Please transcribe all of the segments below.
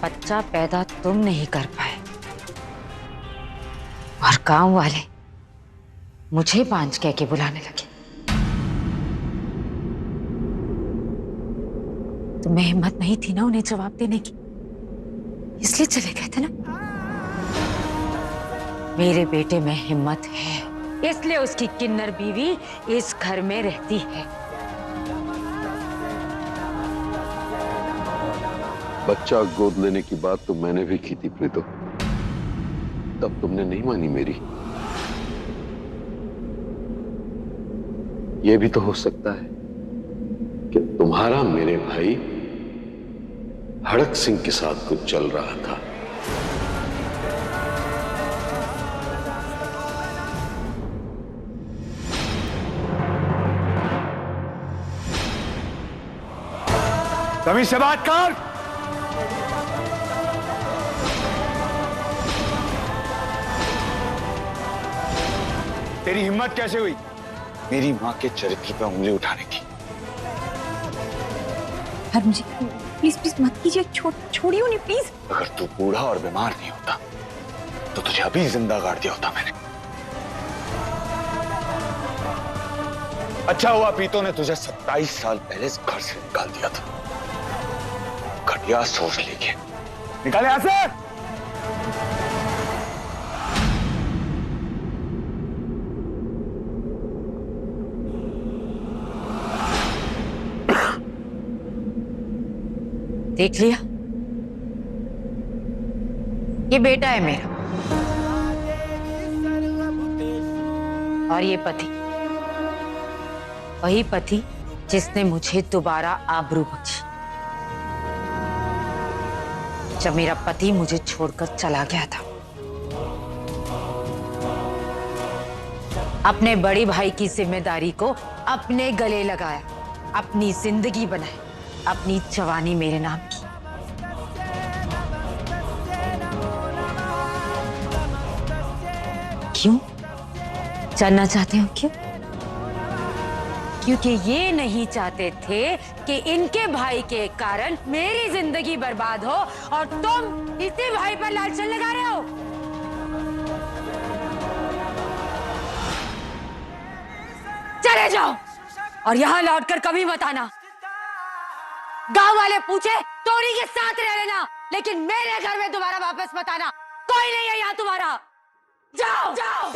बच्चा पैदा तुम नहीं कर पाए और गांव वाले मुझे पांच कह के बुलाने लगे। तुम्हें हिम्मत नहीं थी ना उन्हें जवाब देने की, इसलिए चले गए थे ना। मेरे बेटे में हिम्मत है, इसलिए उसकी किन्नर बीवी इस घर में रहती है। बच्चा गोद लेने की बात तो मैंने भी की थी प्रीतो, तब तुमने नहीं मानी मेरी। यह भी तो हो सकता है कि तुम्हारा मेरे भाई हड़क सिंह के साथ कुछ चल रहा था। तभी से बात कर। तेरी हिम्मत कैसे हुई मेरी मां के चरित्र पर उंगली उठाने की? अरुण जी प्लीज प्लीज मत कीजिए, छोड़िए उन्हें प्लीज। अगर तू बूढ़ा और बीमार नहीं होता तो तुझे अभी जिंदा गाड़ दिया होता मैंने। अच्छा हुआ पीतो ने तुझे 27 साल पहले इस घर से निकाल दिया था। घटिया सोच लीजिए, निकाले यहां से। देख लिया, ये बेटा है मेरा और ये पति, वही पति जिसने मुझे दोबारा आबरू बख्शी जब मेरा पति मुझे छोड़कर चला गया था। अपने बड़े भाई की जिम्मेदारी को अपने गले लगाया, अपनी जिंदगी बनाई, अपनी जवानी मेरे नाम की। क्यों जानना चाहते हो क्यों? क्योंकि ये नहीं चाहते थे कि इनके भाई के कारण मेरी जिंदगी बर्बाद हो और तुम इसी भाई पर लालचन लगा रहे हो। चले जाओ और यहां लौटकर कभी मत आना। गांव वाले पूछे तोरी के साथ रह लेना, लेकिन मेरे घर में दोबारा वापस मत आना। कोई नहीं है यहाँ तुम्हारा। जाओ जाओ।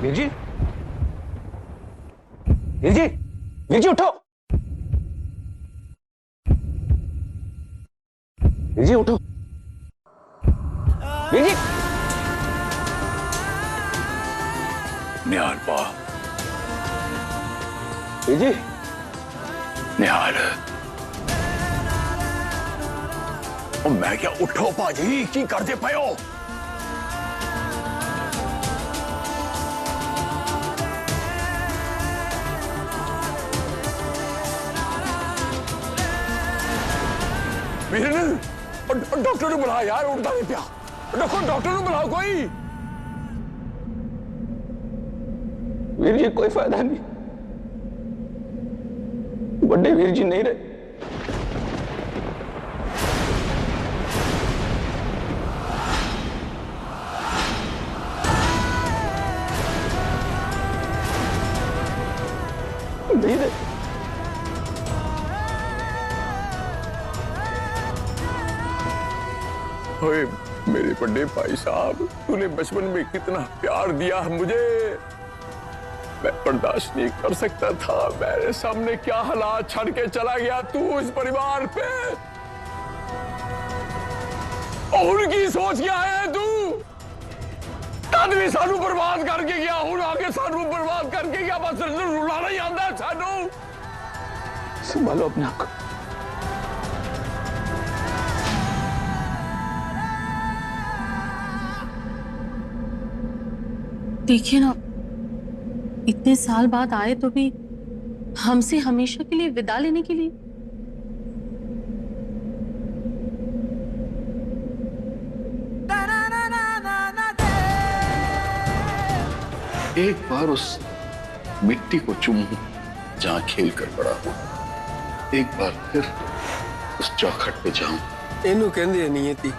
वीर जी, वीर जी, वीर जी उठो। वीर जी उठो। वीर जी। निहाल पा। वीर जी। निहाल। मैं क्या उठो पाजी की करते पे हो? वीर डॉक्टर ने बुला यार, उठता नहीं पिया। डॉक्टर ने बुलाओ कोई। वीर जी कोई फायदा नहीं, बड़े वीर जी नहीं रहे। नहीं रहे। ओए मेरे बड़े भाई साहब, तूने बचपन में कितना प्यार दिया मुझे, मैं बर्दाश्त नहीं कर सकता था। मेरे सामने क्या हालात छड़ के चला गया तू इस परिवार पे, और उनकी सोच क्या है तू? तद भी सानू बर्बाद करके गया, हूं आगे सानू बर्बाद करके गया, बस रुलाना ही आंदा सानू। संभालो अपने आप को। देखिए ना, इतने साल बाद आए तो भी हमसे हमेशा के लिए विदा लेने के लिए। एक बार उस मिट्टी को चूमूं जहां खेल कर बड़ा हूं, एक बार फिर उस चौखट पे जाऊं। ਇਹਨੂੰ ਕਹਿੰਦੇ ਨਿਯਤੀ,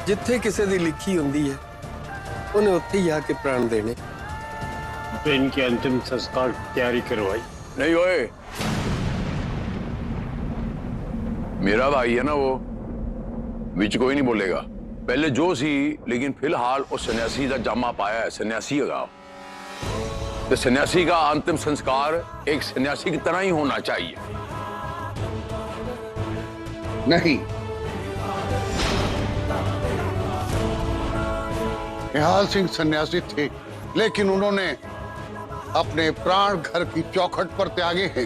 ਜਿੱਥੇ ਕਿਸੇ ਦੀ ਲਿਖੀ ਹੁੰਦੀ ਹੈ ਉਹਨੇ ਉੱਥੇ ਹੀ ਆ ਕੇ ਪ੍ਰਾਣ ਦੇਣੇ। तो इनके अंतिम संस्कार की तैयारी करवाई। नहीं ओए, मेरा भाई है ना वो, विच कोई नहीं बोलेगा। पहले जो सी, लेकिन फिलहाल उस सन्यासी का जामा पाया है, सन्यासी होगा। तो सन्यासी का अंतिम संस्कार एक सन्यासी की तरह ही होना चाहिए। नहीं, निहाल सिंह सन्यासी थे, लेकिन उन्होंने अपने प्राण घर की चौखट पर त्यागे हैं,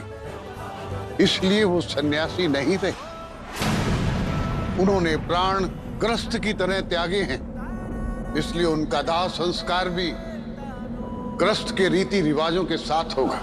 इसलिए वो सन्यासी नहीं रहे। उन्होंने प्राण ग्रस्त की तरह त्यागे हैं, इसलिए उनका दाह संस्कार भी ग्रस्त के रीति रिवाजों के साथ होगा।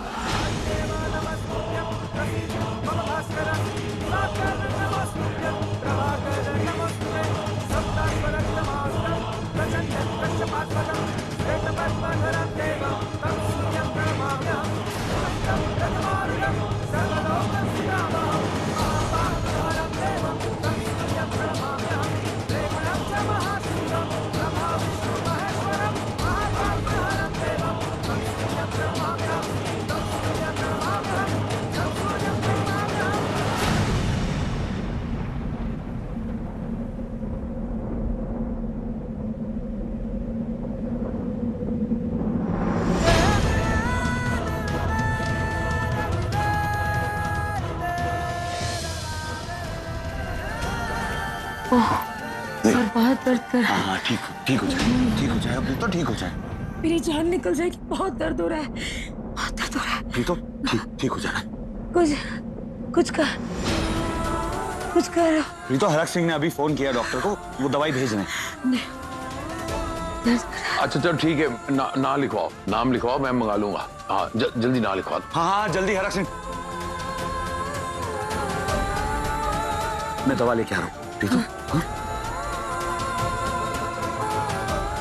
और बहुत दर्द कर रहा है। हाँ ठीक हो जाए, अब तो ठीक हो जाए। मेरी जान निकल जाएगी, बहुत दर्द हो रहा है, बहुत दर्द हो रहा है। फिर तो ठीक हो जाना। कुछ कर। प्रीतो, हरक सिंह ने अभी फोन किया डॉक्टर को, वो दवाई भेज रहे हैं। अच्छा चलो ठीक है, ना लिखवाओ, नाम लिखवाओ, मैं मंगा लूंगा। हाँ जल्दी ना लिखवा दो। हाँ जल्दी हरक सिंह, मैं दवा लेके आ रहा हूँ। प्रीतो हाँ?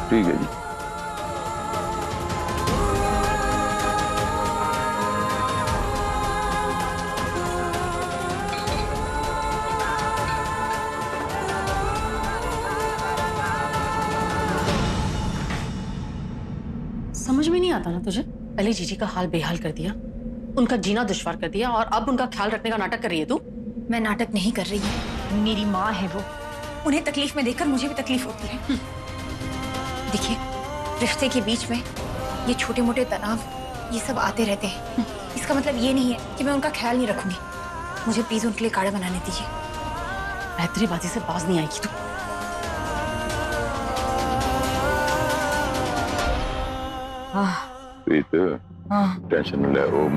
ठीक है जी। समझ में नहीं आता ना तुझे? पहले जीजी का हाल बेहाल कर दिया, उनका जीना दुश्वार कर दिया, और अब उनका ख्याल रखने का नाटक कर रही है तू। मैं नाटक नहीं कर रही हूँ, मेरी माँ है वो, उन्हें तकलीफ में देखकर मुझे भी तकलीफ होती है। देखिए, रिश्ते के बीच में ये छोटे मोटे तनाव ये सब आते रहते हैं, इसका मतलब ये नहीं है कि मैं उनका ख्याल नहीं रखूंगी। मुझे प्लीज उनके लिए काढ़ा बनाने दीजिए। बेहतरी बाजी से बाज नहीं आएगी तू। प्रीत टेंशन न ले, वो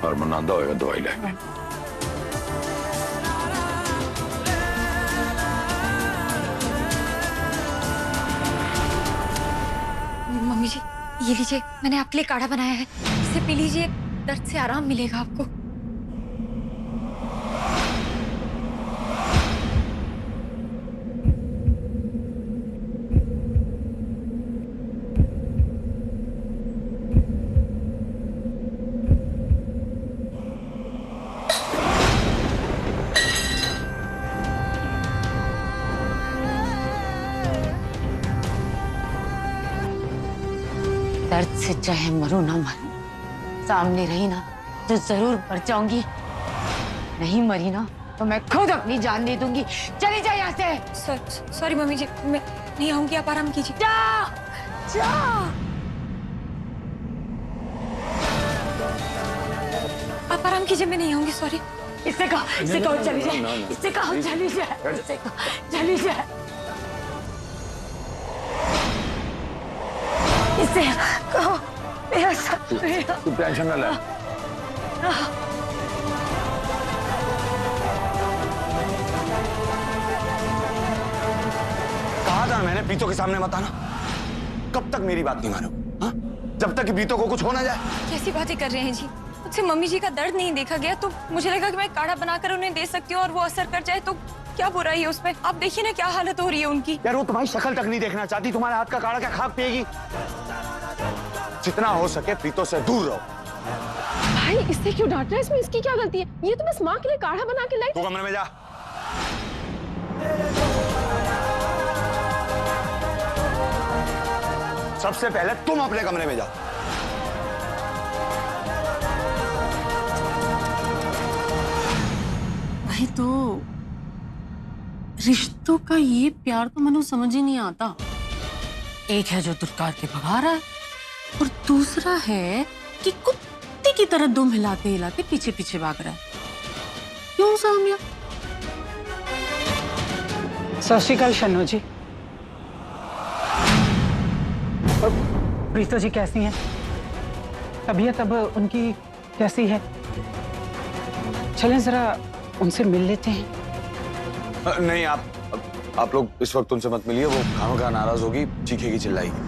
हरमन आंदा होएगा दवाई लेके। मम्मी जी, ये लीजिए, मैंने आपके लिए काढ़ा बनाया है, इसे पी लीजिए, दर्द से आराम मिलेगा आपको। दर्द से चाहे मरूं ना मरूं, सामने रही ना तो जरूर मर जाऊंगी, नहीं मरी ना तो मैं खुद अपनी जान दे दूंगी। चली जा यहाँ से। सॉरी मम्मी जी, मैं नहीं आऊंगी, आप आराम कीजिए। जा जा। आप आराम कीजिए, मैं नहीं आऊंगी, सॉरी। इससे कहो चली जाए, इससे कहो चली जाए, इससे कहो चली जाए, इससे कहो मेरा सब तू टेंशन ना ले। कहा था मैंने प्रीतो के सामने मत आना। कब तक मेरी बात नहीं मानोगे? हाँ? जब तक कि प्रीतो को कुछ हो ना जाए। कैसी बातें कर रहे हैं जी? मुझसे मम्मी जी का दर्द नहीं देखा गया तो मुझे लगा कि मैं काढ़ा बनाकर उन्हें दे सकती हूँ और वो असर कर जाए तो क्या बुराई है उसमें। आप देखिए ना क्या हालत हो रही है उनकी। यार वो तुम्हारी शक्ल तक नहीं देखना चाहती, तुम्हारे हाथ का काढ़ा क्या खाक पिएगी? जितना हो सके प्रीतो से दूर रहो। भाई इससे क्यों डांट रहा है? इसमें इसकी क्या गलती है? ये तो बस माँ के लिए काढ़ा बना के लाई। तू कमरे में जा। सबसे पहले तुम अपने कमरे में जाओ। भाई तो रिश्तों का ये प्यार तो मनु समझ ही नहीं आता। एक है जो दुत्कार के भगा रहा है और दूसरा है कि कुत्ते की तरह दुम हिलाते हिलाते पीछे पीछे भाग रहा है। क्यों सामिया? सत श्री अकाल शन्नू जी। और प्रीतो जी कैसी हैं? तबीयत अब उनकी कैसी है? चलें जरा उनसे मिल लेते हैं। नहीं आप लोग इस वक्त उनसे मत मिलिए, वो खामखा नाराज होगी, चीखेगी चिल्लाएगी।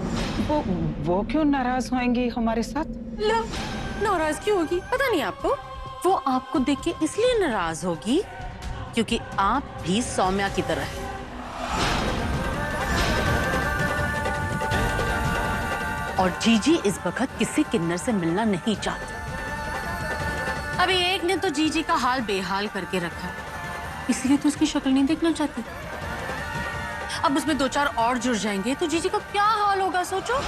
वो क्यों नाराज होंगी हमारे साथ? लो, नाराज क्यों होगी? पता नहीं आपको। वो आपको देख के इसलिए नाराज होगी क्योंकि आप भी सौम्या की तरह हैं। और जीजी इस वक्त किसी किन्नर से मिलना नहीं चाहती। अभी एक ने तो जीजी का हाल बेहाल करके रखा, इसलिए तो उसकी शक्ल नहीं देखना चाहती। अब उसमें दो चार और जुड़ जाएंगे तो जीजी का क्या हाल होगा सोचो।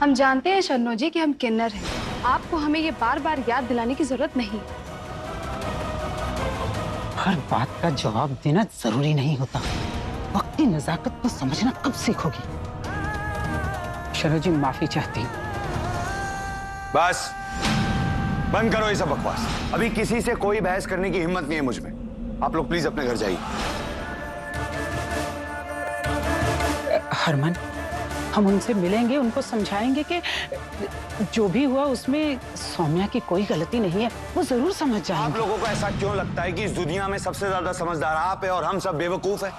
हम जानते हैं शन्नो जी कि हम किन्नर हैं। आपको हमें ये बार बार याद दिलाने की जरूरत नहीं। हर बात का जवाब देना जरूरी नहीं होता। वक्त की नजाकत को समझना कब सीखोगी? शन्नो जी माफी चाहती हूँ। बस बंद करो ये सब बकवास। अभी किसी से कोई बहस करने की हिम्मत नहीं है मुझ में। आप लोग प्लीज अपने घर जाइए। हरमन, हम उनसे मिलेंगे, उनको समझाएंगे कि जो भी हुआ उसमें सौम्या की कोई गलती नहीं है। वो जरूर समझ जाएंगे। आप लोगों को ऐसा क्यों लगता है कि इस दुनिया में सबसे ज्यादा समझदार आप है और हम सब बेवकूफ है?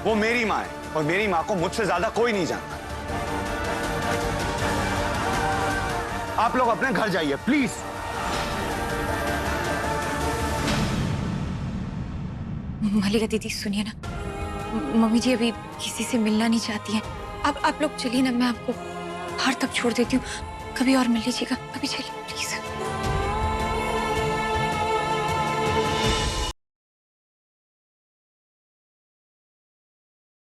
वो मेरी माँ है और मेरी माँ को मुझसे ज्यादा कोई नहीं जानता। आप लोग अपने घर जाइए प्लीज। मल्लिका दीदी सुनिए ना, मम्मी जी अभी किसी से मिलना नहीं चाहती हैं। आप लोग चलिए ना, मैं आपको बाहर तक छोड़ देती हूँ। कभी और मिल लीजिएगा, कभी चलिए प्लीज।